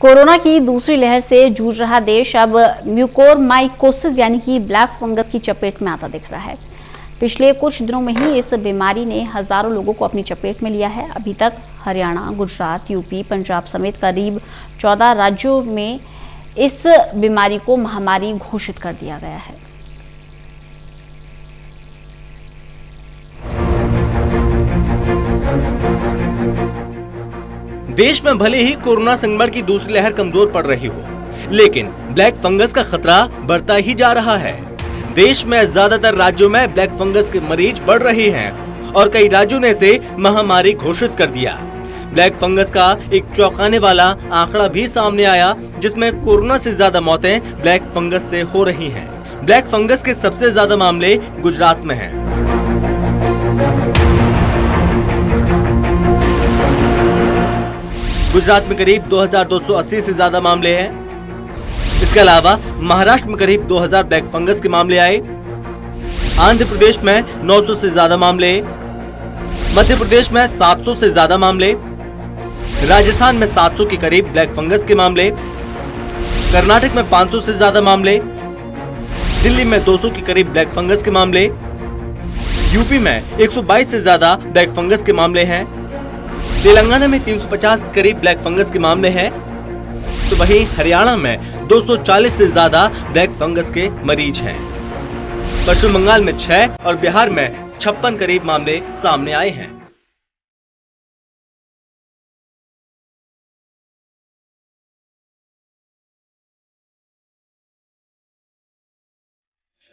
Corona की दूसरी लहर से जूझ रहा देश अब म्यूकोरमाइकोसिस यानी कि ब्लैक फंगस की चपेट में आता दिख रहा है। पिछले कुछ दिनों में ही इस बीमारी ने हजारों लोगों को अपनी चपेट में लिया है। अभी तक हरियाणा, गुजरात, यूपी, पंजाब समेत करीब 14 राज्यों में इस बीमारी को महामारी घोषित कर दिया गया है। देश में भले ही कोरोना संक्रमण की दूसरी लहर कमजोर पड़ रही हो, लेकिन ब्लैक फंगस का खतरा बढ़ता ही जा रहा है। देश में ज्यादातर राज्यों में ब्लैक फंगस के मरीज बढ़ रहे हैं और कई राज्यों ने इसे महामारी घोषित कर दिया। ब्लैक फंगस का एक चौंकाने वाला आंकड़ा भी सामने आया, जिसमें कोरोना से ज्यादा मौतें ब्लैक फंगस से हो रही हैं। ब्लैक फंगस के सबसे ज्यादा मामले गुजरात में हैं। गुजरात में करीब 2280 से ज्यादा मामले हैं। इसके अलावा महाराष्ट्र में करीब 2000 ब्लैक फंगस के मामले आए। आंध्र प्रदेश में 900 से ज्यादा मामले, मध्य प्रदेश में 700 से ज्यादा मामले, राजस्थान में 700 के करीब ब्लैक फंगस के मामले, कर्नाटक में 500 से ज्यादा मामले, दिल्ली में 200 के करीब ब्लैक फंगस के मामले, यूपी में 122 से ज्यादा ब्लैक फंगस के मामले हैं, तेलंगाना में 350 के करीब ब्लैक फंगस के मामले हैं, तो वहीं हरियाणा में 240 से ज्यादा ब्लैक फंगस के मरीज हैं। पश्चिम बंगाल में 6 और बिहार में 56 करीब मामले सामने आए हैं।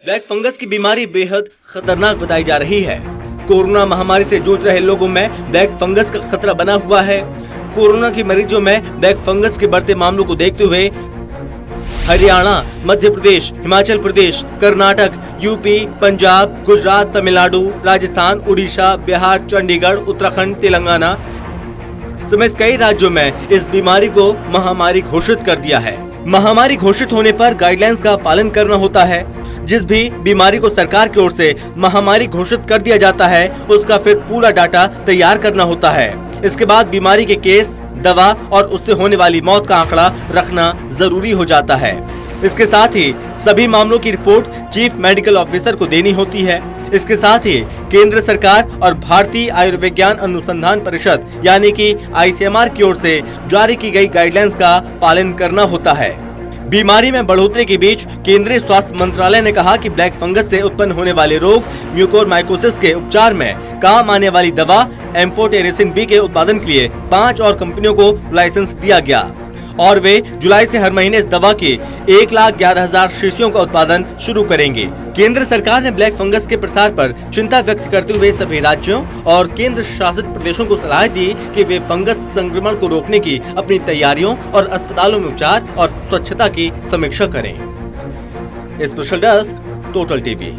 ब्लैक फंगस की बीमारी बेहद खतरनाक बताई जा रही है। कोरोना महामारी से जूझ रहे लोगों में ब्लैक फंगस का खतरा बना हुआ है। कोरोना के मरीजों में ब्लैक फंगस के बढ़ते मामलों को देखते हुए हरियाणा, मध्य प्रदेश, हिमाचल प्रदेश, कर्नाटक, यूपी, पंजाब, गुजरात, तमिलनाडु, राजस्थान, उड़ीसा, बिहार, चंडीगढ़, उत्तराखंड, तेलंगाना समेत कई राज्यों में इस बीमारी को महामारी घोषित कर दिया है। महामारी घोषित होने पर गाइडलाइंस का पालन करना होता है। जिस भी बीमारी को सरकार की ओर से महामारी घोषित कर दिया जाता है, उसका फिर पूरा डाटा तैयार करना होता है। इसके बाद बीमारी के केस, दवा और उससे होने वाली मौत का आंकड़ा रखना जरूरी हो जाता है। इसके साथ ही सभी मामलों की रिपोर्ट चीफ मेडिकल ऑफिसर को देनी होती है। इसके साथ ही केंद्र सरकार और भारतीय आयुर्विज्ञान अनुसंधान परिषद यानी कि ICMR की ओर से जारी की गई गाइडलाइंस का पालन करना होता है। बीमारी में बढ़ोतरी के बीच केंद्रीय स्वास्थ्य मंत्रालय ने कहा कि ब्लैक फंगस से उत्पन्न होने वाले रोग म्यूकोरमाइकोसिस के उपचार में काम आने वाली दवा एम्फोटेरिसिन B के उत्पादन के लिए 5 और कंपनियों को लाइसेंस दिया गया और वे जुलाई से हर महीने इस दवा की 1,11,000 शीशियों का उत्पादन शुरू करेंगे। केंद्र सरकार ने ब्लैक फंगस के प्रसार पर चिंता व्यक्त करते हुए सभी राज्यों और केंद्र शासित प्रदेशों को सलाह दी कि वे फंगस संक्रमण को रोकने की अपनी तैयारियों और अस्पतालों में उपचार और स्वच्छता की समीक्षा करें। Special desk, total TV.